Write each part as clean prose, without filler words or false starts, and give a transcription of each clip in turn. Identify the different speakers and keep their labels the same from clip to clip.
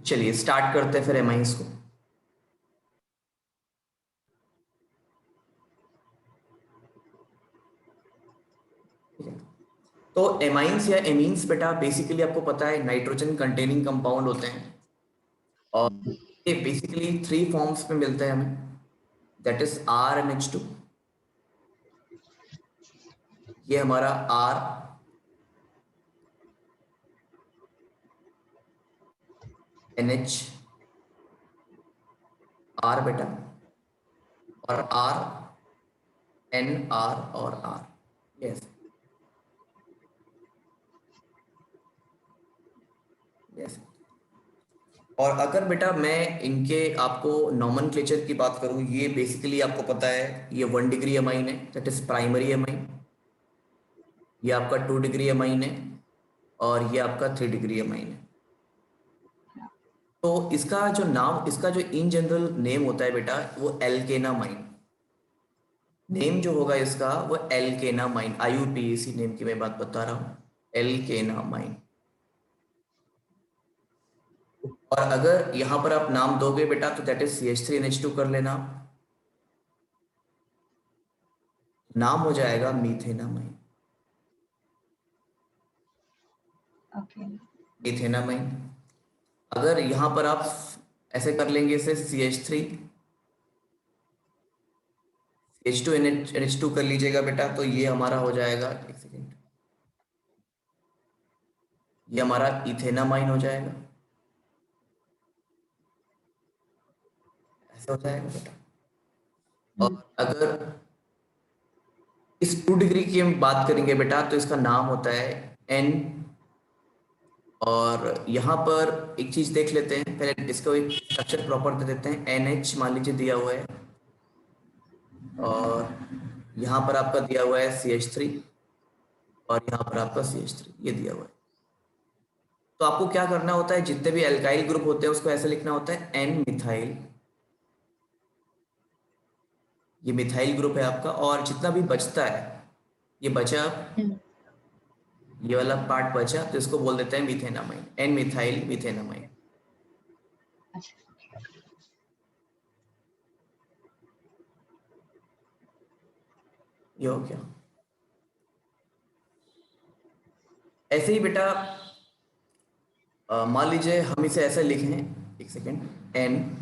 Speaker 1: चलिए स्टार्ट करते हैं फिर एमाइंस को। ठीक है, तो एमाइंस या एमीन्स बेटा बेसिकली आपको पता है नाइट्रोजन कंटेनिंग कंपाउंड होते हैं और ये बेसिकली थ्री फॉर्म्स में मिलते हैं हमें, दैट इज RNH2। ये हमारा R NH R बेटा, और R NR और R। Yes yes. और अगर बेटा मैं इनके आपको नॉमेनक्लेचर की बात करूं, ये बेसिकली आपको पता है ये 1 डिग्री अमाइन है, दैट इज प्राइमरी अमाइन। ये आपका 2 डिग्री अमाइन है और ये आपका 3 डिग्री अमाइन है। तो इसका जो नाम, इसका जो इन जनरल नेम होता है बेटा वो एल्केनामाइन। नेम जो होगा इसका वो एल्केनामाइन, IUPAC नेम की मैं बात बता रहा हूँ, एल्केनामाइन। और अगर यहां पर आप नाम दोगे बेटा तो दैट इज CH3NH2 कर लेना, नाम हो जाएगा मीथेनामाइन।
Speaker 2: ओके।
Speaker 1: मीथेनामाइन। अगर यहां पर आप ऐसे कर लेंगे इसे CH2NH2 कर लीजिएगा बेटा, तो ये हमारा हो जाएगा, एक सेकेंड, ये हमारा इथेनामाइन हो जाएगा। ऐसे हो जाएगा बेटा। और अगर इस 2 डिग्री की हम बात करेंगे बेटा तो इसका नाम होता है N। और यहाँ पर एक चीज देख लेते हैं, पहले इसको एक स्ट्रक्चर प्रॉपर दे देते हैं। NH मान लीजिए दिया हुआ है और यहाँ पर आपका दिया हुआ है CH3 और यहाँ पर आपका CH3 ये दिया हुआ है। तो आपको क्या करना होता है, जितने भी एल्काइल ग्रुप होते हैं उसको ऐसे लिखना होता है N मिथाइल, ये मिथाइल ग्रुप है आपका। और जितना भी बचता है, ये बचा, ये वाला पार्ट बचा, तो इसको बोल देते हैं मीथेनामाइन, N मिथाइल मीथेनामाइन। ये हो गया। ऐसे ही बेटा मान लीजिए हम इसे ऐसे लिखें, एक सेकेंड, N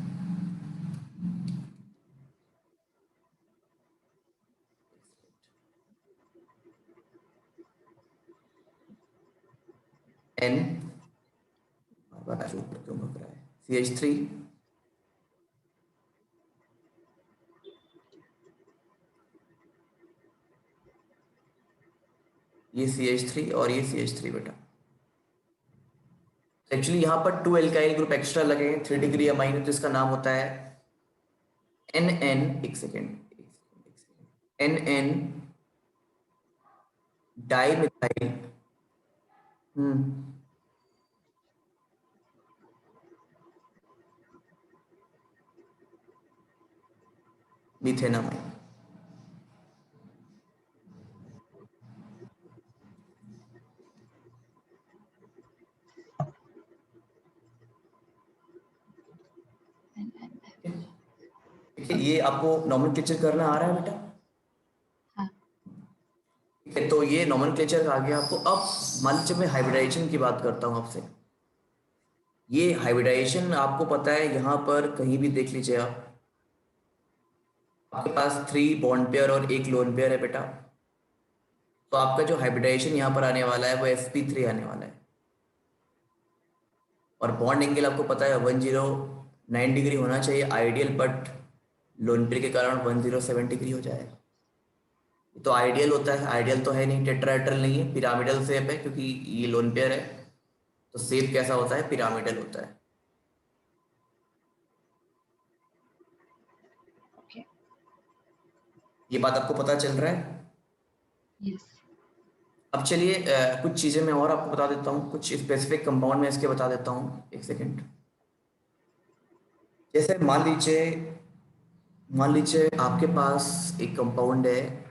Speaker 1: N बार ऊपर क्यों भग रहा है, CH3 ये CH3 और ये CH3 बेटा। एक्चुअली यहाँ पर 2 एल्काइल ग्रुप एक्स्ट्रा लगे हैं, 3 डिग्री अमाइन है, तो इसका नाम होता है NN, एक सेकेंड, NN डाई मिथाइल मीथेनामाइन। देखिए ये आपको नॉमेनक्लेचर करना आ रहा है बेटा? ठीक है, तो ये नॉमेनक्लेचर आ गया आपको। अब मान लीजिए मैं हाइब्रिडाइजेशन की बात करता हूँ आपसे। ये हाइब्रिडाइजेशन आपको पता है, यहाँ पर कहीं भी देख लीजिए आप, आपके पास 3 बॉन्ड पेयर और 1 लोन पेयर है बेटा। तो आपका जो हाइब्रिडाइजेशन यहाँ पर आने वाला है वो sp3 आने वाला है। और बॉन्ड एंगल आपको पता है 109 डिग्री होना चाहिए आइडियल, बट लोन पेयर के कारण 107 डिग्री हो जाएगा। तो आइडियल होता है, आइडियल तो है नहीं, टेट्राहेड्रल नहीं है, पिरामिडल शेप है, क्योंकि ये लोन पेयर है। तो शेप कैसा होता है, पिरामिडल होता है।
Speaker 2: ओके।
Speaker 1: ये बात आपको पता चल रहा है?
Speaker 2: यस।
Speaker 1: अब चलिए कुछ चीजें मैं और आपको बता देता हूँ, कुछ स्पेसिफिक कंपाउंड में इसके बता देता हूँ, एक सेकेंड। जैसे मान लीजिए आपके पास एक कंपाउंड है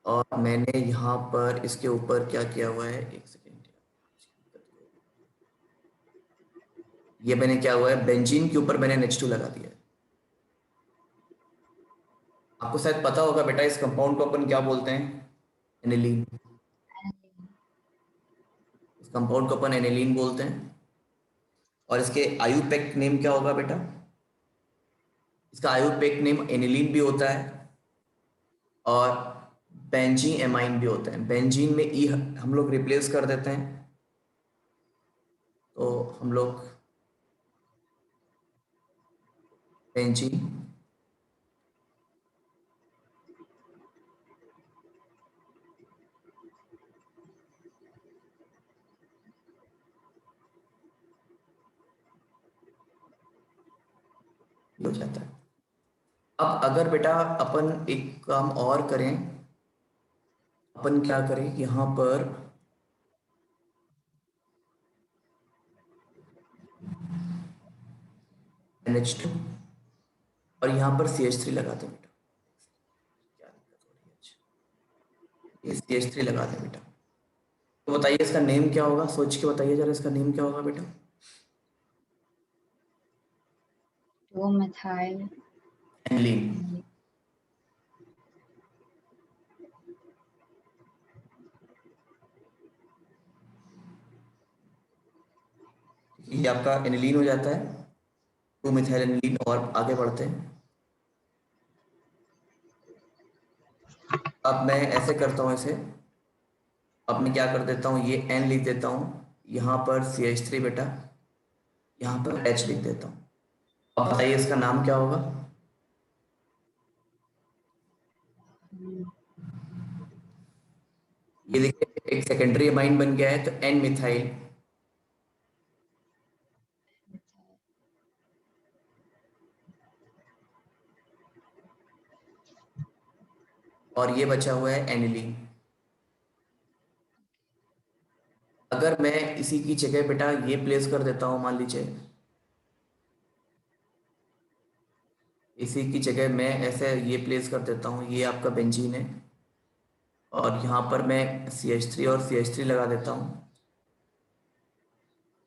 Speaker 1: और मैंने यहाँ पर इसके ऊपर क्या किया हुआ है, एक सेकेंड, ये मैंने क्या हुआ है, बेंजीन के ऊपर मैंने NH2 लगा दिया है। आपको शायद पता होगा बेटा इस कंपाउंड को अपन क्या बोलते हैं, एनिलीन। इस कंपाउंड को अपन एनिलीन बोलते हैं। और इसके आयुपेक्ट नेम क्या होगा बेटा, इसका आयुपेक्ट नेम एनिलीन भी होता है और बेंजीन एमाइन भी होता है। बेंजीन में ई हम लोग रिप्लेस कर देते हैं, तो हम लोग बेंजीन हो जाता है। अब अगर बेटा अपन एक काम और करें, अपन क्या करें यहाँ पर NH2 और यहाँ पर CH3 लगाते हैं बेटा। क्या दिक्कत हो रही है आज? ये CH3 लगा दें बेटा। तो बताइए इसका नेम क्या होगा, सोच के बताइए जरा इसका नेम क्या होगा बेटा।
Speaker 2: 2-methyl
Speaker 1: aniline. ये आपका एनिलीन हो जाता है, 2 मिथाइल एनिलीन। और आगे बढ़ते हैं। अब मैं ऐसे करता हूँ इसे, अब मैं क्या कर देता हूँ, ये N लिख देता हूँ, यहाँ पर CH3 बेटा, यहाँ पर H लिख देता हूँ। अब बताइए इसका नाम क्या होगा। ये देखिए एक सेकेंडरी अमाइन बन गया है, तो N मिथाइल। और ये बचा हुआ है एनिलीन। अगर मैं इसी की जगह बेटा ये प्लेस कर देता हूँ, मान लीजिए इसी की जगह मैं ऐसे ये प्लेस कर देता हूँ, ये आपका बेंजीन है और यहाँ पर मैं CH3 और CH3 लगा देता हूँ।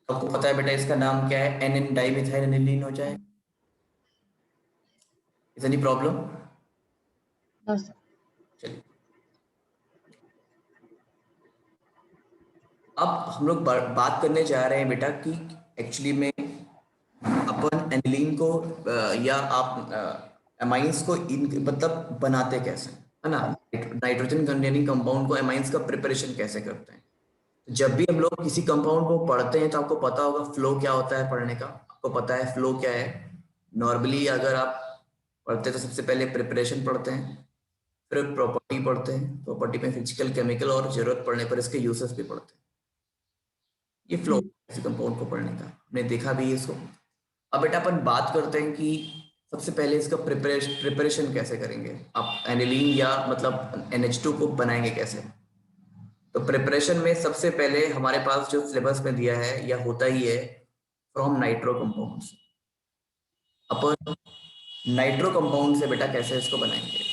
Speaker 1: तो आपको पता है बेटा इसका नाम क्या है, NN डाइमिथाइल एनिलीन हो जाए। Is any problem?
Speaker 2: No, sir.
Speaker 1: चलिए, अब हम लोग बात करने जा रहे हैं बेटा कि एक्चुअली में अपन एनिलीन को या आप एमाइंस को मतलब बनाते कैसे, है ना। नाइट्रोजन कंटेनिंग कंपाउंड को एमाइंस का प्रिपरेशन कैसे करते हैं। तो जब भी हम लोग किसी कंपाउंड को पढ़ते हैं तो आपको पता होगा फ्लो क्या होता है पढ़ने का, आपको पता है फ्लो क्या है। नॉर्मली अगर आप पढ़ते हैं तो सबसे पहले प्रिपरेशन पढ़ते हैं, फिर प्रॉपर्टी पढ़ते हैं, प्रॉपर्टी में फिजिकल केमिकल और जरूरत पड़ने पर इसके यूसेस भी पढ़ते हैं। ये फ्लो किसी कंपाउंड को पढ़ने का, हमने देखा भी है इसको। अब बेटा अपन बात करते हैं कि सबसे पहले इसका प्रिपरेशन कैसे करेंगे, आप एनिलीन या मतलब NH2 को बनाएंगे कैसे। तो प्रिपरेशन में सबसे पहले हमारे पास जो सिलेबस में दिया है या होता ही है, from nitro compounds. Upon nitro compound से बेटा कैसे इसको बनाएंगे।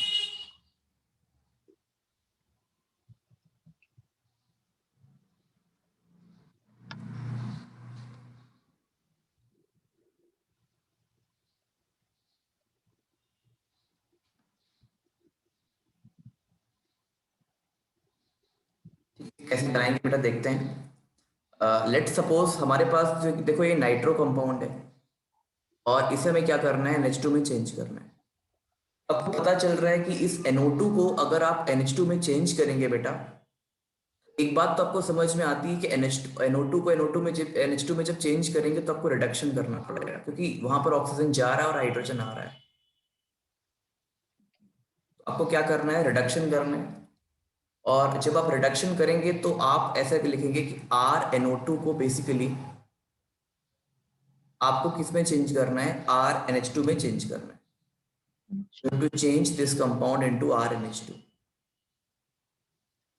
Speaker 1: कैसे बनाएंगे बेटा देखते हैं। लेट सपोज हमारे पास जो देखो ये नाइट्रो कंपाउंड है और इसे हमें क्या करना है, NH2 में चेंज करना है। आपको पता चल रहा है कि इस NO2 को अगर आप NH2 में चेंज करेंगे बेटा, एक बात तो आपको समझ में आती है कि NO2 को NO2 में जब NH2 में जब चेंज करेंगे तो आपको रिडक्शन करना पड़ेगा, क्योंकि वहां पर ऑक्सीजन जा रहा है और हाइड्रोजन आ रहा है। तो आपको क्या करना है, रिडक्शन करना है। और जब आप रिडक्शन करेंगे तो आप ऐसा भी लिखेंगे कि RNO2 को बेसिकली आपको किस में चेंज करना है, RNH2 में चेंज करना है। To change this compound into RNH2।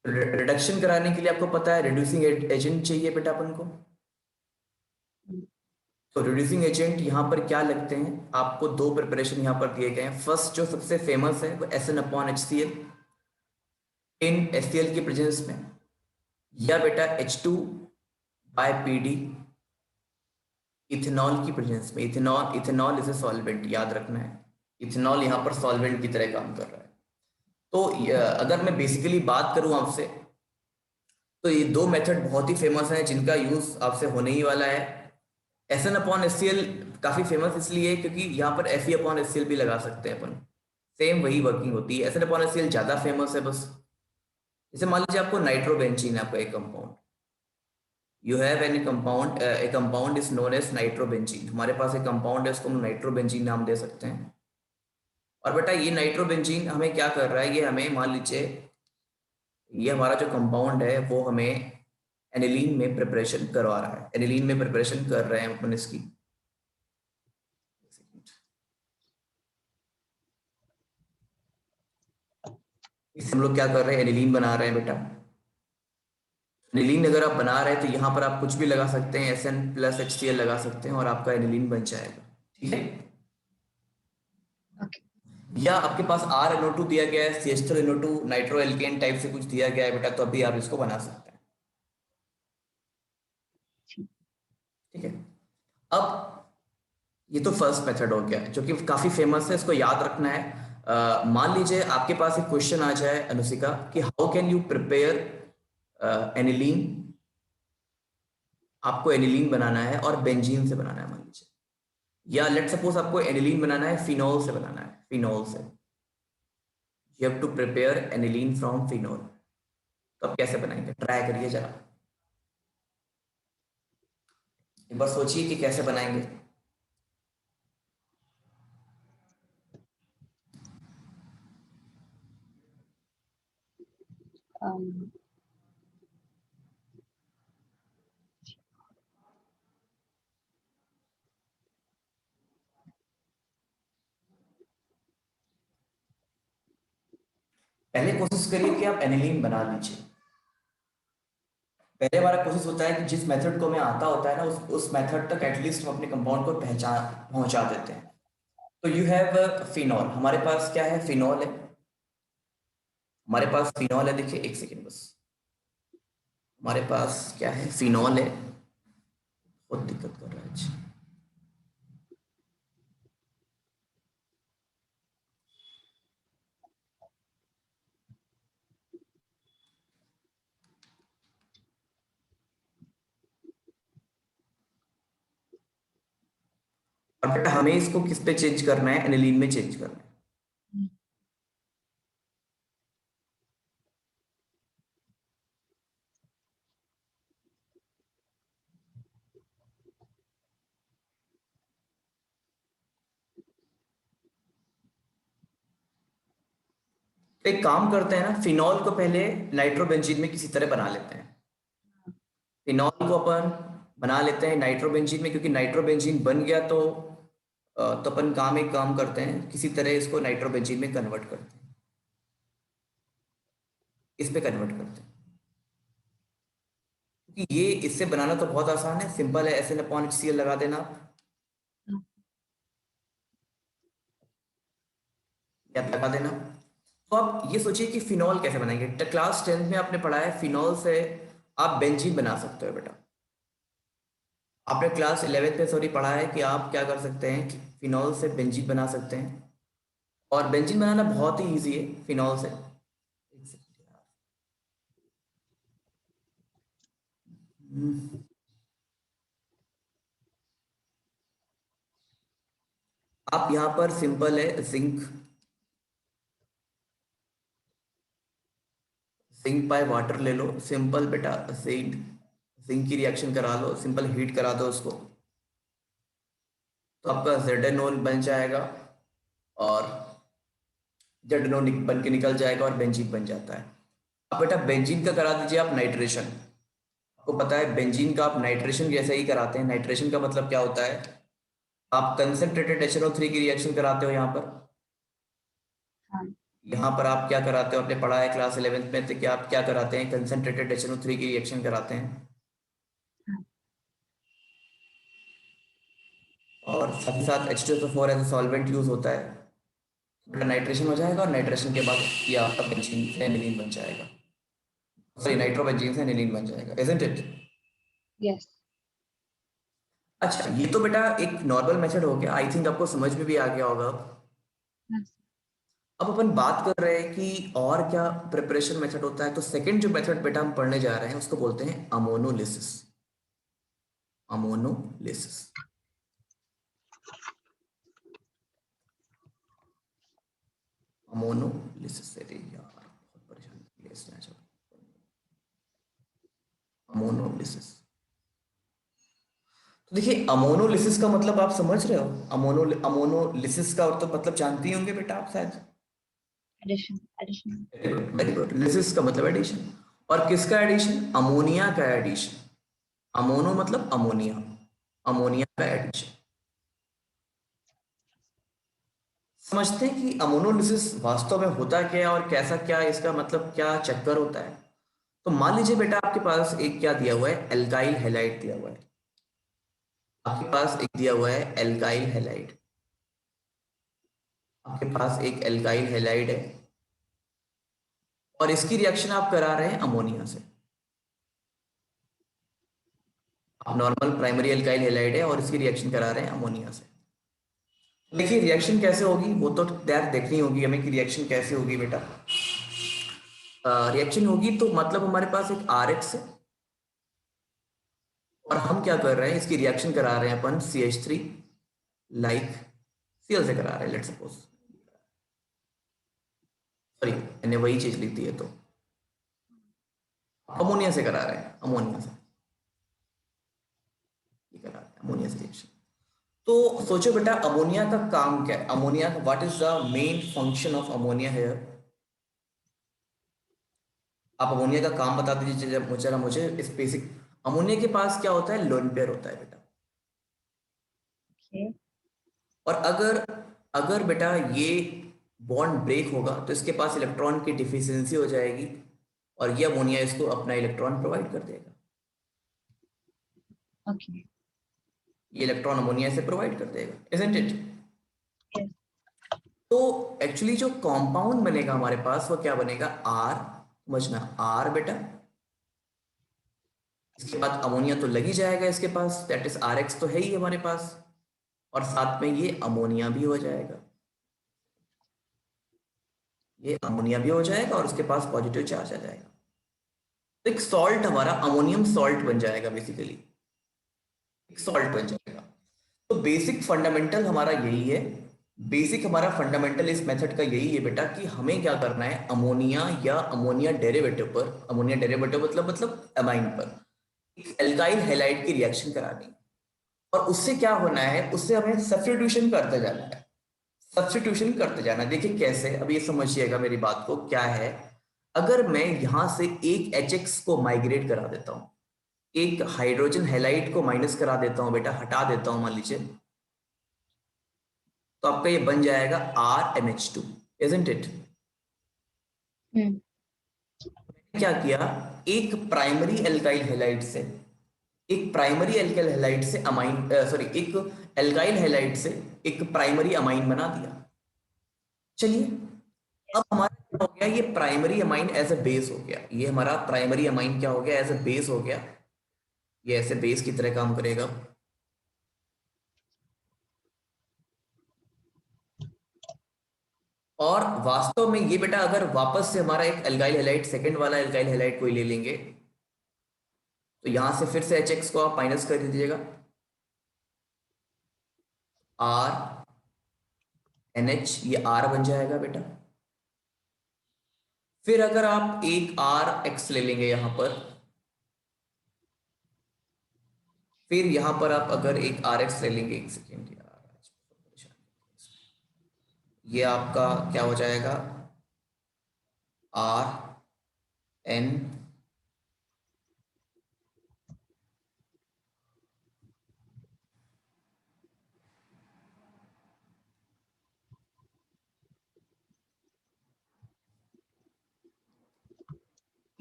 Speaker 1: Reduction कराने के लिए आपको पता है रिड्यूसिंग एजेंट चाहिए बेटा अपन को। तो रिड्यूसिंग एजेंट यहाँ पर क्या लगते हैं, आपको दो प्रिपरेशन यहाँ पर दिए गए हैं। फर्स्ट जो सबसे फेमस है वो SN/HCl इन HCl की प्रेजेंस में, या बेटा H2/PD इथेनॉल की प्रेजेंस में, ethanol ethanol is a solvent, याद रखना है। इथेनॉल यहाँ पर सॉल्वेंट की तरह काम कर रहा है। तो अगर मैं बेसिकली बात करूं आपसे, तो ये दो मेथड बहुत ही फेमस हैं जिनका यूज आपसे होने ही वाला है। S N upon S C L काफी फेमस इसलिए है क्योंकि यहाँ पर F E upon S C L भी लगा सकते हैं अपन, सेम वही वर्किंग होती है। S N upon S C L ज्यादा फेमस है बस। जैसे मान लीजिए आपको नाइट्रोबेंजीन है, आपका एक compound, you have any compound, a compound is known as nitrobenzene. हमारे पास एक कंपाउंड है, उसको हम नाइट्रोबेंजीन नाम दे सकते हैं। और बेटा ये नाइट्रोबेंजीन हमें क्या कर रहा है, ये हमें मान लीजिए ये हमारा जो कंपाउंड है वो हमें एनिलीन में प्रिपरेशन करवा रहा है, एनिलीन में प्रिपरेशन कर रहे हैं अपन इसकी। इससे हम लोग क्या कर रहे हैं, एनिलीन बना रहे हैं बेटा। एनिलीन अगर आप बना रहे हैं तो यहाँ पर आप कुछ भी लगा सकते हैं, S N plus H C L लगा सकते हैं और आपका एनिलीन बन जाएगा, ठीक है।
Speaker 2: ओके।
Speaker 1: या आपके पास आर एनओ टू दिया गया है, C H three N O two nitro alkane type से कुछ दिया गया है बेटा, तो अभी आप इसको बना सकते हैं, ठीक है। अब ये तो फर्स्ट मेथड हो गया जो कि काफी फेमस है, इसको याद रखना है। मान लीजिए आपके पास एक क्वेश्चन आ जाए अनुशिका कि how can you prepare aniline, आपको एनिलीन बनाना है और बेंजीन से बनाना है मान लीजिए, या लेट सपोज आपको एनिलीन बनाना है फिनॉल से बनाना है, फिनॉल से, you have to prepare aniline from phenol. तो आप कैसे बनाएंगे, ट्राई करिए जरा, एक बार सोचिए कि कैसे बनाएंगे।
Speaker 2: um,
Speaker 1: पहले कोशिश करिए कि आप एनिलीन बना लीजिए। पहले हमारा कोशिश होता है कि जिस मेथड को हमें आता होता है ना, उस मेथड तक एटलीस्ट हम अपने कंपाउंड को पहचान पहुंचा देते हैं। तो यू हैव फिनॉल, हमारे पास क्या है, फिनॉल है, हमारे पास फिनॉल है। देखिए एक सेकेंड बस, हमारे पास क्या है, फिनॉल है। बहुत दिक्कत कर रहा है अच्छा। और बेटा हमें इसको किस पे चेंज करना है, एनिलीन में चेंज करना है। तो एक काम करते हैं ना, फिनॉल को पहले नाइट्रोबेंजीन में किसी तरह बना लेते हैं। फिनॉल को अपन बना लेते हैं नाइट्रोबेंजीन में, क्योंकि नाइट्रोबेंजीन बन गया तो अपन एक काम करते हैं, किसी तरह इसको नाइट्रोबेंजीन में कन्वर्ट करते हैं, इस पे कन्वर्ट करते हैं। क्योंकि ये इससे बनाना तो बहुत आसान है, सिंपल है, S N upon H C L लगा देना, या लगा देना। तो आप ये सोचिए कि फिनॉल कैसे बनाएंगे। क्लास 10th में आपने पढ़ा है फिनॉल से आप बेंजीन बना सकते हो बेटा। आपने क्लास 11th में सॉरी पढ़ा है कि आप क्या कर सकते हैं कि फिनॉल से बेंजीन बना सकते हैं, और बेंजीन बनाना बहुत ही इजी है फिनॉल से। आप यहाँ पर सिंपल है, जिंक, जिंक बाय वाटर ले लो, सिंपल बेटा, जिंक, जिंक की रिएक्शन करा लो, सिंपल हीट करा दो उसको, तो आपका जेडेनोल बन जाएगा, और जेडेनोल बन के निकल जाएगा और बेंजीन बन जाता है। अब बेटा बेंजीन का करा दीजिए आप नाइट्रेशन। आपको पता है बेंजीन का आप नाइट्रेशन जैसे ही कराते हैं। नाइट्रेशन का मतलब क्या होता है, आप कंसंट्रेटेड HNO3 की रिएक्शन कराते हो यहाँ पर।
Speaker 2: हाँ।
Speaker 1: यहाँ पर आप क्या कराते हो, आपने पढ़ा है क्लास 11th में, तो क्या आप क्या कराते हैं, कंसंट्रेटेड HNO3 की रिएक्शन कराते हैं,
Speaker 2: हाँ।
Speaker 1: और साथ ही साथ H2SO4 एज सॉल्वेंट यूज होता है। नाइट्रेशन हो जाएगा, और नाइट्रेशन के बाद ये आपका बेंजीन से एनिलीन बन जाएगा, सॉरी नाइट्रोबेंजीन से एनिलीन बन जाएगा, इजंट इट।
Speaker 2: यस।
Speaker 1: अच्छा, ये तो बेटा एक नॉर्मल मेथड हो गया, आई थिंक आपको समझ में भी आ गया होगा।
Speaker 2: हाँ सर।
Speaker 1: अब अपन बात कर रहे हैं कि और क्या प्रिपरेशन मेथड होता है। तो सेकंड जो मेथड बेटा हम पढ़ने जा रहे हैं उसको बोलते हैं अमोनोलिसिस। अमोनोलिसिस। अमोनोलिसिस, अरे यार बहुत परेशान किया इसने आज। अमोनोलिसिस, तो देखिए अमोनोलिसिस का मतलब आप समझ रहे हो। अमोनोलिसिस का और तो मतलब जानते ही होंगे बेटा आप शायद।
Speaker 2: Addition addition.
Speaker 1: Very good. Lysis का मतलब एडिशन। और किसका एडिशन? अमोनिया का एडिशन। अमोनो मतलब अमोनिया, अमोनिया का एडिशन। समझते हैं कि अमोनोलिसिस वास्तव में होता क्या है और कैसा, क्या इसका मतलब क्या चक्कर होता है। तो मान लीजिए बेटा आपके पास एक क्या दिया हुआ है, एल्काइल हैलाइड दिया हुआ है। आपके पास एक दिया हुआ है एल्काइल हैलाइड। आपके पास एक एल्काइल हैलाइड है और इसकी रिएक्शन आप करा रहे हैं अमोनिया से। आप नॉर्मल प्राइमरी एल्काइल हैलाइड है और इसकी रिएक्शन करा रहे हैं अमोनिया से। देखिए रिएक्शन कैसे होगी वो तो यार देखनी होगी हमें कि रिएक्शन कैसे होगी बेटा। रिएक्शन होगी तो मतलब हमारे पास एक आर एक्स है और हम क्या कर रहे हैं, इसकी रिएक्शन करा रहे हैं अपन CH3 लाइक Cl से करा रहे हैं, लेट्स सपोज। सॉरी, मैंने वही चीज लिख दी है, तो अमोनिया से करा रहे हैं, अमोनिया से ये करा रहे हैं, अमोनिया से रिएक्शन। तो सोचो बेटा अमोनिया का काम क्या है, अमोनिया का what is the main function of ammonia here. आप अमोनिया का काम बता दीजिए जरा मुझे इस बेसिक। अमोनिया के पास क्या होता है, लोन पेयर होता है बेटा।
Speaker 2: ओके।
Speaker 1: और अगर अगर बेटा ये बॉन्ड ब्रेक होगा तो इसके पास इलेक्ट्रॉन की डिफिशियंसी हो जाएगी और ये अमोनिया इसको अपना इलेक्ट्रॉन प्रोवाइड कर देगा।
Speaker 2: ओके।
Speaker 1: ये इलेक्ट्रॉन अमोनिया से प्रोवाइड कर देगा, इजंट इट।
Speaker 2: यस।
Speaker 1: तो एक्चुअली जो कंपाउंड बनेगा हमारे पास वो क्या बनेगा, आर। समझना, आर बेटा। इसके बाद अमोनिया तो लग ही जाएगा इसके पास, दैट इज आर एक्स तो है ही हमारे पास। और साथ में ये अमोनिया भी हो जाएगा, ये अमोनिया भी हो जाएगा और उसके पास पॉजिटिव चार्ज आ जाएगा। तो एक सॉल्ट हमारा अमोनियम सॉल्ट बन जाएगा, बेसिकली एक सॉल्ट बन जाएगा। तो बेसिक फंडामेंटल हमारा यही है। बेसिक हमारा फंडामेंटल इस मेथड का यही है बेटा कि हमें क्या करना है, अमोनिया या अमोनिया डेरिवेटिव पर, अमोनिया डेरिवेटिव मतलब अमाइन पर एक एल्काइल हैलाइड की रिएक्शन करानी। और उससे क्या होना है, उससे हमें सब्स्टिट्यूशन करते जाना है, सब्स्टिट्यूशन करते जाना है। देखिए कैसे, अब ये समझिएगा मेरी बात को, क्या है अगर मैं यहां से एक HX को माइग्रेट करा देता हूं, एक हाइड्रोजन हैलाइड को माइनस करा देता हूं बेटा, हटा देता हूं मान लीजिए, तो आपका ये बन जाएगा RNH2, इजंट इट।
Speaker 2: हम्म।
Speaker 1: क्या किया, एक प्राइमरी एल्काइल हैलाइड से, एक प्राइमरी एल्काइल हैलाइड से अमाइन, सॉरी एक एल्काइल हैलाइड से एक प्राइमरी अमाइन बना दिया। चलिए, अब हमारा क्या हो गया, ये primary amine as a base हो गया, ये हमारा प्राइमरी अमाइन क्या हो गया, एज ए बेस हो गया। ये ऐसे बेस की तरह काम करेगा। और वास्तव में ये बेटा अगर वापस से हमारा एक एल्काइल हैलाइड, सेकंड वाला एल्काइल हैलाइड कोई ले लेंगे, तो यहां से फिर से HX को आप माइनस कर दीजिएगा, RNH, ये R बन जाएगा बेटा। फिर अगर आप एक RX ले लेंगे यहां पर, फिर यहां पर आप अगर एक RX ले लेंगे, एक सेकेंड यार, ये आपका क्या हो जाएगा, RN,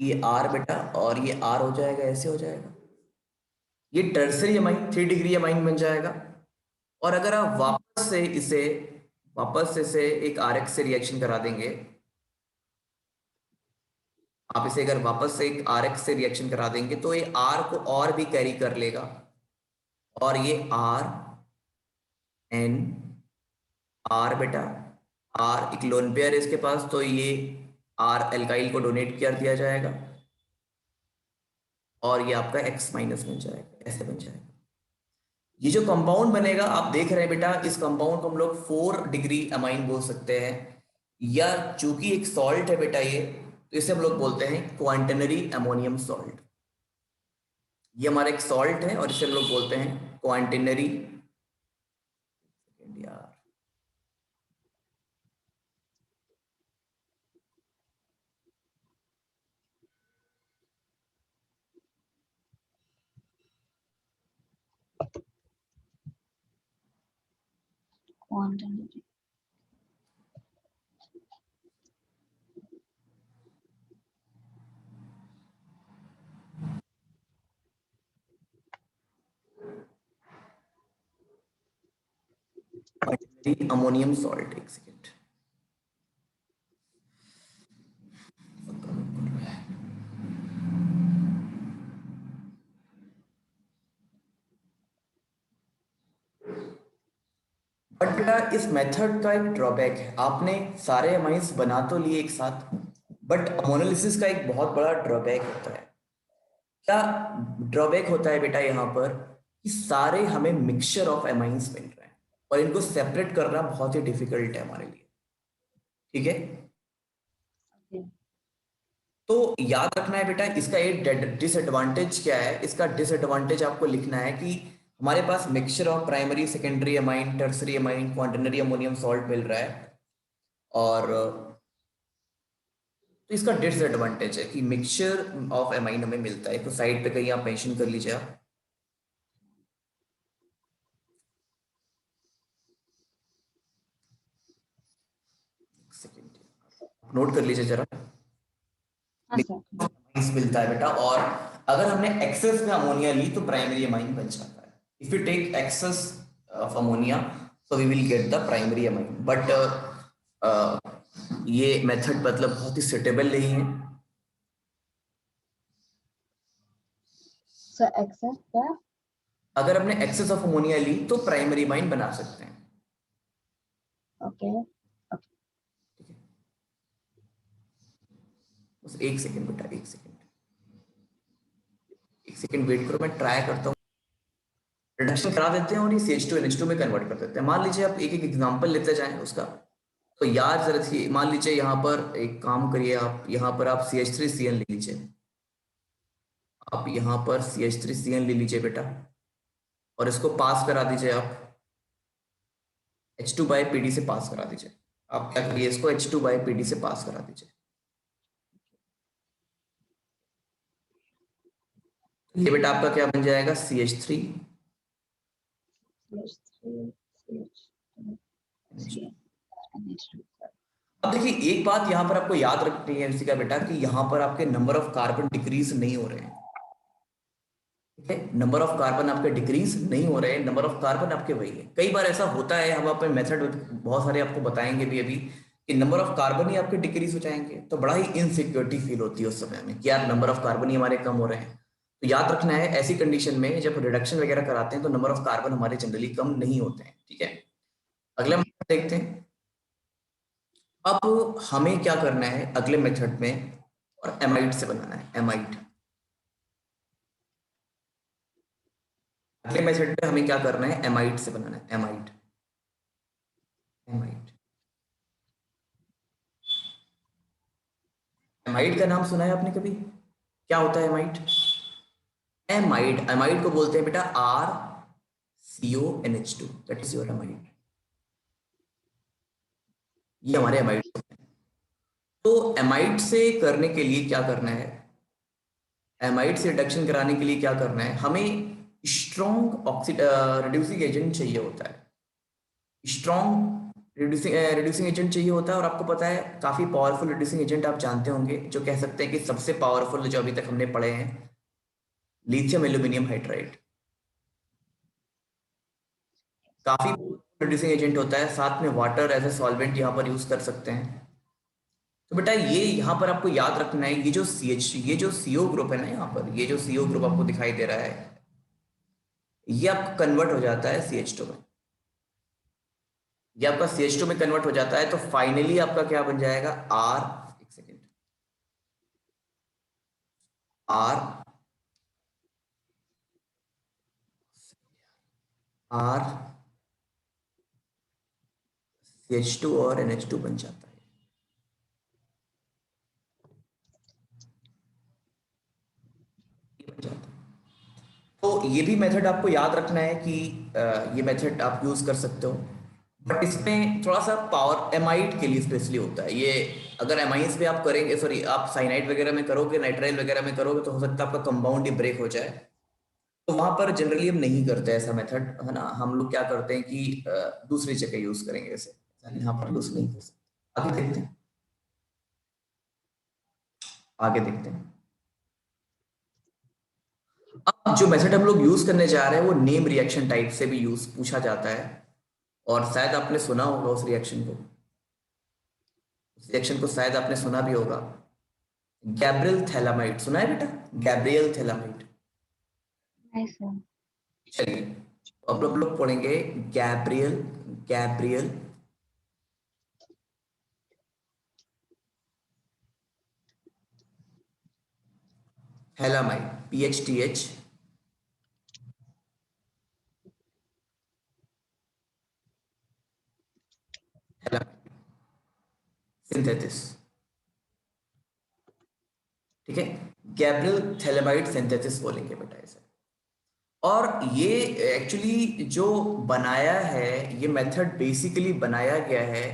Speaker 1: ये R बेटा, और ये R हो जाएगा, ऐसे हो जाएगा। ये टर्सरी अमाइन 3 डिग्री अमाइन बन जाएगा। और अगर आप वापस से इसे एक RX से रिएक्शन करा देंगे, आप इसे अगर वापस से एक RX से रिएक्शन करा देंगे तो ये R को और भी कैरी कर लेगा और ये RN R बेटा, R एक लोन पेयर है इसके पास, तो ये R एल्काइल को डोनेट कर दिया जाएगा और ये आपका X माइनस बन जाएगा, ऐसे बन जाएगा। ये जो कंपाउंड बनेगा आप देख रहे हैं बेटा, इस कंपाउंड को हम लोग 4 डिग्री अमाइन बोल सकते हैं, या चूंकि एक सॉल्ट है बेटा ये, तो इसे हम लोग बोलते हैं क्वांटनरी अमोनियम सॉल्ट। ये हमारा एक सॉल्ट है और इसे हम लोग बोलते हैं क्वांटनरी, यार
Speaker 2: Quantity.
Speaker 1: Quaternary ammonium salt. एक सेकेंड, बट बेटा इस मेथड का एक ड्रॉबैक है, आपने सारे अमाइंस बना तो लिए एक साथ, बट अमोनोलिसिस का एक बहुत बड़ा ड्रॉबैक होता है। क्या ड्रॉबैक होता है बेटा यहाँ पर, कि सारे हमें मिक्सचर ऑफ अमाइंस मिल रहे हैं और इनको सेपरेट करना बहुत ही डिफिकल्ट है हमारे लिए, ठीक है।
Speaker 2: Okay.
Speaker 1: तो याद रखना है बेटा, इसका एक डिसएडवांटेज क्या है, इसका डिसएडवांटेज आपको लिखना है कि हमारे पास mixture of primary secondary amine tertiary amine quaternary ammonium salt मिल रहा है, और तो इसका डिसएडवांटेज है कि मिक्सचर ऑफ अमाइन हमें मिलता है। तो साइड पे कहीं आप मेंशन कर लीजिए, आप सेकेंड नोट कर लीजिए जरा,
Speaker 2: हाँ सर।
Speaker 1: अमाइंस मिलता है बेटा, और अगर हमने एक्सेस में अमोनिया ली तो प्राइमरी अमाइन बन जाता है। If you take excess of ammonia so we will get the primary amine, but ये मेथड मतलब बहुत ही सुटेबल नहीं है।
Speaker 2: सर एक्सेस क्या?
Speaker 1: अगर हमने एक्सेस ऑफ अमोनिया ली तो प्राइमरी अमाइन बना सकते हैं,
Speaker 2: ओके।
Speaker 1: ठीक है। बस एक सेकेंड बेटा, एक सेकेंड, एक सेकेंड वेट करो, मैं ट्राई करता हूँ। रिडक्शन करा देते हैं और ये CH2 में कन्वर्ट कर देते हैं। मान लीजिए आप एक एक एग्जांपल लेते जाएं उसका, तो याद जरा रखिए। मान लीजिए यहाँ पर एक काम करिए, आप यहाँ पर आप CH3CN ले लीजिए, आप यहाँ पर CH3CN ले लीजिए बेटा, और इसको पास करा दीजिए आप H2/PD से पास करा दीजिए। आप क्या करिए, इसको H2/PD से पास करा दीजिए। ये बेटा आपका क्या बन जाएगा, CH3
Speaker 2: CH3 CH2 NH2।
Speaker 1: अब देखिए एक बात यहाँ पर आपको याद रखनी है इसी का बेटा, कि यहाँ पर आपके नंबर ऑफ कार्बन डिक्रीज नहीं हो रहे हैं, ठीक है। नंबर ऑफ कार्बन आपके डिक्रीज नहीं हो रहे हैं, नंबर ऑफ कार्बन आपके वही है। कई बार ऐसा होता है, हम अपने मेथड बहुत सारे आपको बताएंगे भी अभी, कि नंबर ऑफ कार्बन ही आपके डिक्रीज हो जाएंगे, तो बड़ा ही इनसिक्योरिटी फील होती है उस समय में कि यार नंबर ऑफ कार्बन ही हमारे कम हो रहे हैं। तो याद रखना है ऐसी कंडीशन में जब रिडक्शन वगैरह कराते हैं तो नंबर ऑफ कार्बन हमारे जनरली कम नहीं होते हैं, ठीक है। अगला मेथड देखते हैं। अब हमें क्या करना है अगले मेथड में, और एमाइड से बनाना है, एमाइड। अगले मेथड में हमें क्या करना है, एमाइड से बनाना है, एमाइड, एमाइड। एमाइड का नाम सुना है आपने कभी, क्या होता है एमाइड? एमाइड, एमाइड को बोलते हैं बेटा RCONH2, that is your amide. ये हमारे एमाइड। तो एमाइड से करने के लिए क्या करना है, एमाइड से रिडक्शन कराने के लिए क्या करना है, हमें स्ट्रॉन्ग रिड्यूसिंग एजेंट चाहिए होता है, स्ट्रॉन्ग रिड्यूसिंग एजेंट चाहिए होता है। और आपको पता है काफी पावरफुल रिड्यूसिंग एजेंट आप जानते होंगे, जो कह सकते हैं कि सबसे पावरफुल जो अभी तक हमने पढ़े हैं, लिथियम एल्यूमिनियम हाइड्राइड काफी रिड्यूसिंग एजेंट होता है, साथ में वाटर एज ए सॉल्वेंट यहाँ पर यूज कर सकते हैं। तो बेटा ये यहाँ पर आपको याद रखना है, ये जो CO ग्रुप है ना, यहाँ पर ये जो CO ग्रुप आपको दिखाई दे रहा है, ये आपका कन्वर्ट हो जाता है CH2 में, ये आपका CH2 में कन्वर्ट हो जाता है, तो फाइनली आपका क्या बन जाएगा, R, एक सेकेंड, R, R CH2 और NH2 बन जाता है। ये बन जाता है। तो ये भी मेथड आपको याद रखना है कि ये मेथड आप यूज कर सकते हो, बट इसमें थोड़ा सा पावर एमाइड के लिए स्पेशली होता है ये। अगर एमाइंस पे आप करेंगे, सॉरी आप साइनाइड वगैरह में करोगे, नाइट्राइल वगैरह में करोगे, तो हो सकता है आपका कंपाउंड ही ब्रेक हो जाए। तो वहां पर जनरली हम नहीं करते ऐसा मेथड, है ना। हम लोग क्या करते हैं कि दूसरी जगह यूज करेंगे ऐसे, यहाँ पर यूज नहीं कर सकते। आगे देखते हैं, आगे देखते हैं। अब जो मेथड हम लोग यूज करने जा रहे हैं वो नेम रिएक्शन टाइप से भी यूज पूछा जाता है, और शायद आपने सुना होगा उस रिएक्शन को, उस रिएक्शन को शायद आपने सुना भी होगा। गैब्रियल थैलामाइड सुना है बेटा, गैब्रियल थैलामाइड।
Speaker 2: नहीं सर।
Speaker 1: चलिए, अब हम लोग पढ़ेंगे Gabriel, Gabriel phthalimide, PHTH phthalimide synthesis, ठीक है। गैब्रियल थैलामाइड सिंथेसिस बोलेंगे बेटा इसे। और ये एक्चुअली जो बनाया है, ये मेथड बेसिकली बनाया गया है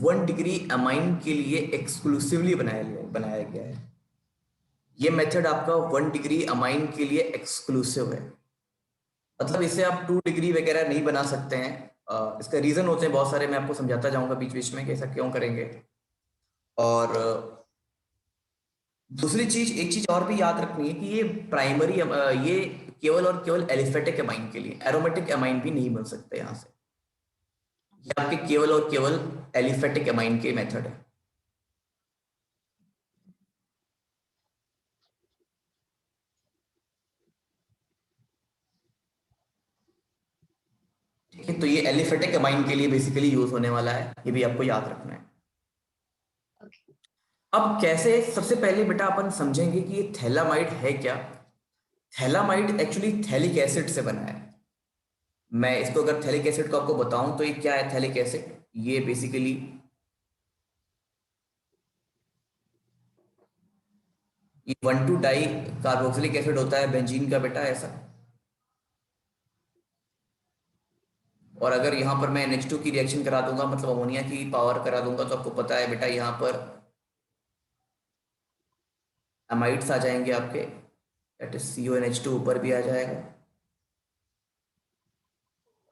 Speaker 1: 1 डिग्री अमाइन के लिए एक्सक्लूसिवली बनाया गया है। ये मेथड आपका 1 डिग्री अमाइन के लिए एक्सक्लूसिव है, मतलब इसे आप 2 डिग्री वगैरह नहीं बना सकते हैं। इसका रीजन होते हैं बहुत सारे, मैं आपको समझाता जाऊंगा बीच बीच में कि ऐसा क्यों करेंगे। और दूसरी चीज, एक चीज और भी याद रखनी है कि ये प्राइमरी, ये केवल और केवल एलिफेटिक अमाइन के लिए, एरोमेटिक अमाइन भी नहीं बन सकते यहाँ से। ये आपके केवल और केवल एलिफेटिक अमाइन के मेथड है। ठीक है, तो ये एलिफेटिक अमाइन के लिए बेसिकली यूज होने वाला है, ये भी आपको याद रखना है।
Speaker 2: ओके।
Speaker 1: अब कैसे, सबसे पहले बेटा अपन समझेंगे कि ये थैलामाइड है क्या। थैलामाइड एक्चुअली थैलिक एसिड से बना है। मैं इसको अगर थैलिक एसिड को आपको बताऊं तो ये क्या है थैलिक एसिड, ये बेसिकली ये 1,2 डाई कार्बोक्सिलिक एसिड होता है बेंजीन का बेटा, ऐसा। और अगर यहाँ पर मैं NH2 की रिएक्शन करा दूंगा, मतलब अमोनिया की पावर करा दूंगा, तो आपको पता है बेटा यहाँ पर अमाइड्स आ जाएंगे आपके, दैट इज CONH2 ऊपर भी आ जाएगा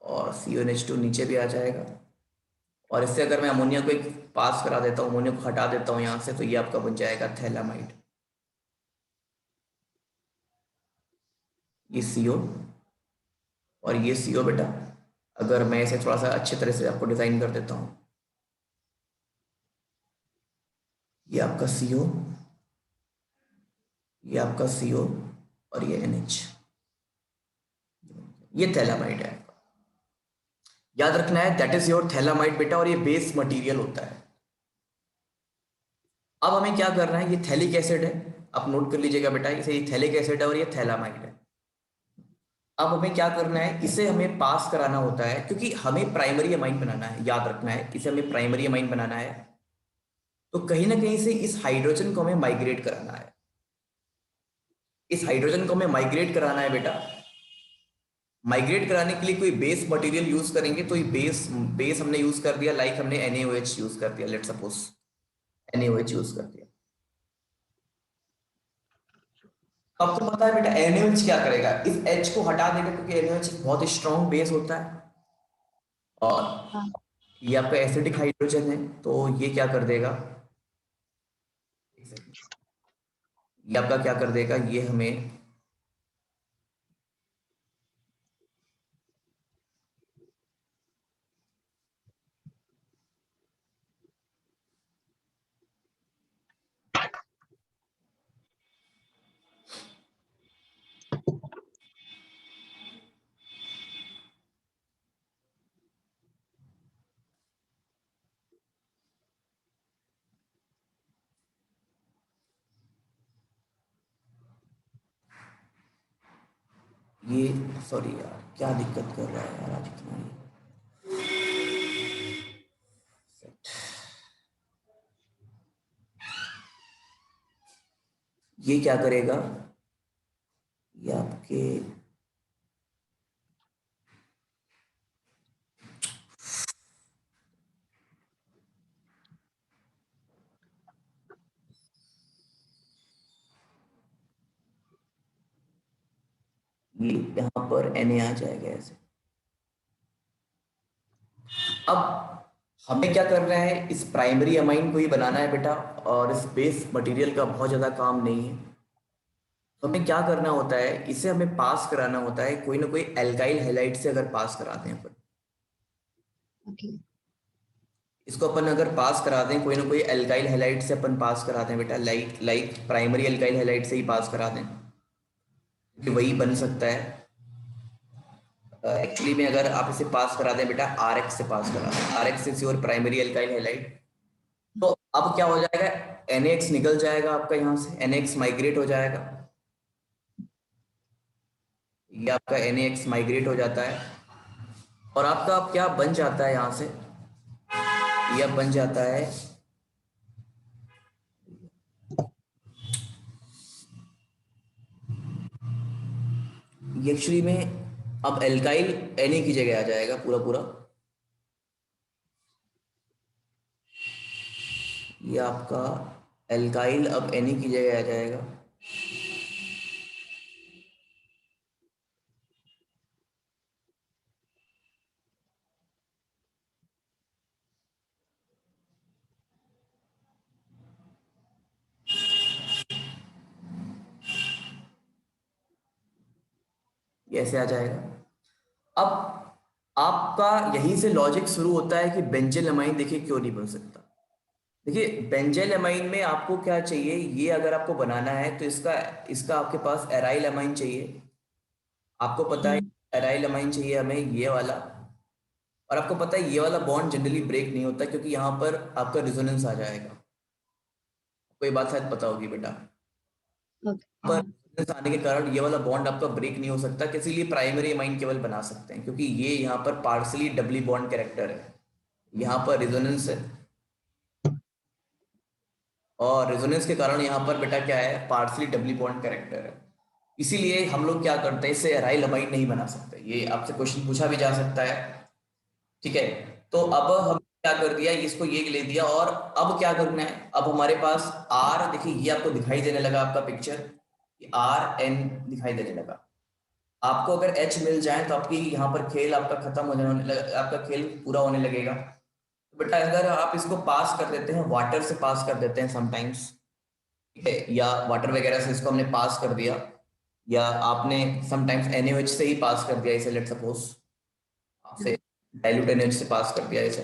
Speaker 1: और CONH2 नीचे भी आ जाएगा। और इससे अगर मैं अमोनिया को एक पास करा देता हूँ, अमोनिया को हटा देता हूँ यहाँ से, तो ये आपका बन जाएगा थैलामाइड। ये CO और ये CO बेटा, अगर मैं इसे थोड़ा सा अच्छे तरह से आपको डिजाइन कर देता हूँ, ये आपका CO, ये आपका CO और ये NH, ये थैलामाइड है। याद रखना है दैट इज योर थैलामाइड बेटा, और ये बेस मटेरियल होता है। अब हमें क्या करना है, ये थैलिक एसिड है, आप नोट कर लीजिएगा बेटा, इसे ये थैलिक एसिड है और ये थैलामाइड है। अब हमें क्या करना है, इसे हमें पास कराना होता है, क्योंकि हमें प्राइमरी अमाइन बनाना है, याद रखना है इसे हमें प्राइमरी अमाइन बनाना है। तो कहीं ना कहीं से इस हाइड्रोजन को हमें माइग्रेट कराना है, इस हाइड्रोजन को हमें माइग्रेट कराना है बेटा। माइग्रेट कराने के लिए कोई बेस मटेरियल यूज करेंगे, तो ये बेस बेस हमने यूज कर दिया, लाइक हमने NaOH यूज कर दिया, लेट सपोज NaOH यूज कर दिया। तो आपको पता है बेटा NaOH क्या करेगा, इस H को हटा देगा, क्योंकि NaOH एक बहुत ही स्ट्रॉन्ग बेस होता है, और
Speaker 2: हाँ।
Speaker 1: ये आपका एसिडिक हाइड्रोजन है, तो ये क्या कर देगा, ये आपका क्या कर देगा, ये हमें ये सॉरी यार, क्या दिक्कत कर रहा है यार आज इतना ये क्या करेगा, ये आपके ये यहाँ पर Na आ जाएगा ऐसे। अब हमें क्या करना है, इस प्राइमरी अमाइन को ही बनाना है बेटा, और इस बेस मटेरियल का बहुत ज़्यादा काम नहीं है। तो हमें क्या करना होता है, इसे हमें पास कराना होता है कोई ना कोई एल्काइल हैलाइड से, अगर पास कराते हैं अपन
Speaker 2: ओके।
Speaker 1: इसको, अपन अगर पास कराते हैं कोई ना कोई एल्काइल हैलाइड से अपन पास कराते हैं बेटा, like like primary alkyl halide से ही पास कराते हैं, क्योंकि वही बन सकता है। एक्चुअली में अगर आप इसे पास कराते हैं बेटा, आर एक्स से पास कराते हैं, R X is your primary alkyl halide. तो अब क्या हो जाएगा, NaX निकल जाएगा आपका, यहाँ से NaX माइग्रेट हो जाएगा, ये आपका NaX माइग्रेट हो जाता है, और आपका अब क्या बन जाता है यहाँ से, ये अब बन जाता है, ये एक्चुअली में अब एल्काइल Na की जगह आ जाएगा पूरा पूरा, ये आपका एल्काइल अब Na की जगह आ जाएगा। ये ऐसे आ जाएगा। अब आपका यहीं से लॉजिक शुरू होता है कि बेंजिल अमाइन देखिए क्यों नहीं बन सकता। देखिए बेंजाइल अमाइन में आपको क्या चाहिए, ये अगर आपको बनाना है तो इसका इसका आपके पास एराइल अमाइन चाहिए, आपको पता है एराइल अमाइन चाहिए हमें ये वाला, और आपको पता है ये वाला बॉन्ड जनरली ब्रेक नहीं होता, क्योंकि यहाँ पर आपका रिजोनेंस आ जाएगा। कोई बात शायद पता होगी बेटा,
Speaker 2: ओके।
Speaker 1: पर
Speaker 2: हाँ।
Speaker 1: resonance आने के कारण ये वाला बॉन्ड आपका ब्रेक नहीं हो सकता, इसीलिए प्राइमरी अमाइन केवल बना सकते हैं, क्योंकि ये यहाँ पर पार्सली डबली बॉन्ड कैरेक्टर है, यहाँ पर रिजोनेंस है, और रेजोनेंस के कारण यहाँ पर बेटा क्या है, पार्सली डबली बॉन्ड कैरेक्टर है। इसीलिए हम लोग क्या करते हैं, इससे एराइल अमाइन नहीं बना सकते, ये आपसे क्वेश्चन पूछा भी जा सकता है। ठीक है, तो अब हम क्या कर दिया, इसको ये ले दिया, और अब क्या करना है, अब हमारे पास आर, देखिए ये आपको दिखाई देने लगा आपका पिक्चर, RN दिखाई देने लगा। आपको अगर H मिल जाए तो आपकी यहाँ पर खेल आपका खत्म हो जाने लगा, आपका खेल पूरा होने लगेगा। तो बेटा अगर आप इसको पास कर देते हैं, वाटर से पास कर देते हैं समटाइम्स, ठीक है, या वाटर वगैरह से इसको हमने पास कर दिया, या आपने समटाइम्स NaOH से ही पास कर दिया इसे, लेट सपोज आपसे डाइल्यूट NaOH से पास कर दिया इसे,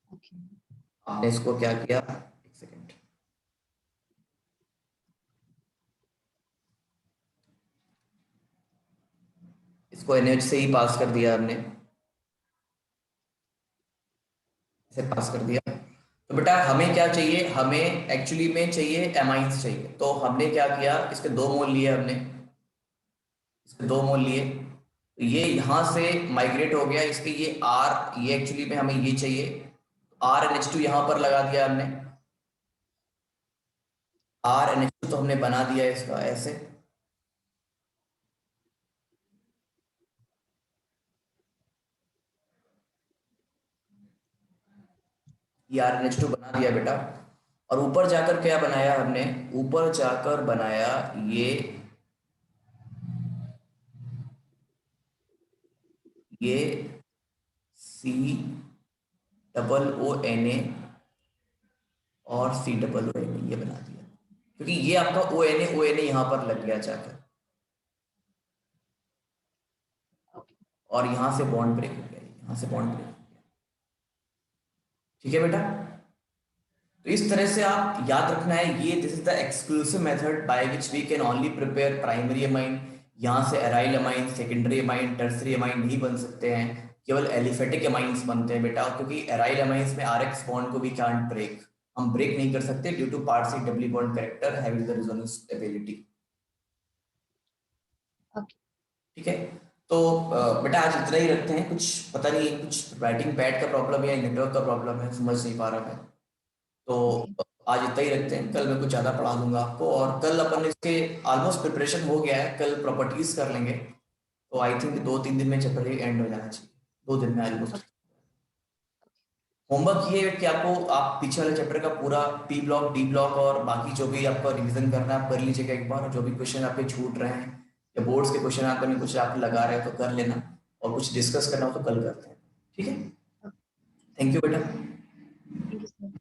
Speaker 2: ओके।
Speaker 1: आपने इसको क्या किया, एक सेकेंड, इसको NaOH से ही पास कर दिया हमने, इसे पास कर दिया। तो बेटा हमें क्या चाहिए, हमें एक्चुअली में चाहिए एमाइंस चाहिए, तो हमने क्या किया, इसके 2 मोल लिए हमने, इसके 2 मोल लिए, तो ये यहाँ से माइग्रेट हो गया, इसके ये R, ये एक्चुअली में हमें ये चाहिए, RNH2 यहाँ पर लगा दिया हमने, RNH2 तो हमने बना दिया इसका ऐसे, ये RNH2 बना दिया बेटा, और ऊपर जाकर क्या बनाया हमने, ऊपर जाकर बनाया ये COO और COO ये बना दिया, क्योंकि ये आपका ONA यहाँ पर लग गया जाकर, और यहाँ से बॉन्ड ब्रेक हो गया, यहाँ से बॉन्ड ब्रेक हो गया। ठीक है बेटा, तो इस तरह से आप याद रखना है, ये this is the exclusive method by which we can only prepare primary amine. यहाँ से aryl amine, secondary amine, tertiary amine नहीं बन सकते हैं, केवल एलिफेटिक अमाइंस बनते हैं बेटा, क्योंकि एराइल अमाइंस में RX बॉन्ड को वी कांट ब्रेक, हम ब्रेक नहीं कर सकते due to partial double bond character having the resonance ability.
Speaker 2: Okay.
Speaker 1: ठीक है। तो बेटा आज इतना ही रखते हैं, कुछ पता नहीं कुछ राइटिंग पैड का प्रॉब्लम है या नेटवर्क का प्रॉब्लम है, समझ नहीं पा रहा मैं। तो
Speaker 2: ओके।
Speaker 1: आज इतना ही रखते हैं, कल मैं कुछ ज़्यादा पढ़ा दूंगा आपको, और कल अपन इसके ऑलमोस्ट प्रिपरेशन हो गया है, कल प्रॉपर्टीज कर लेंगे। तो आई थिंक 2-3 दिन में चैप्टर एंड हो जाना चाहिए, 2 दिन में ऑलमोस्ट।
Speaker 2: ओके।
Speaker 1: होमवर्क ये है कि आपको आप पीछे वाले चैप्टर का पूरा पी ब्लॉक, डी ब्लॉक और बाकी जो भी आपका रिवीजन करना है आप कर लीजिएगा एक बार, जो भी क्वेश्चन आपके छूट रहे हैं या बोर्ड्स के क्वेश्चन आपको नहीं कुछ आप लगा रहे हैं तो कर लेना, और कुछ डिस्कस करना हो तो कल करते हैं। ठीक है,
Speaker 2: ओके।
Speaker 1: थैंक यू बेटा।
Speaker 2: Thank you sir.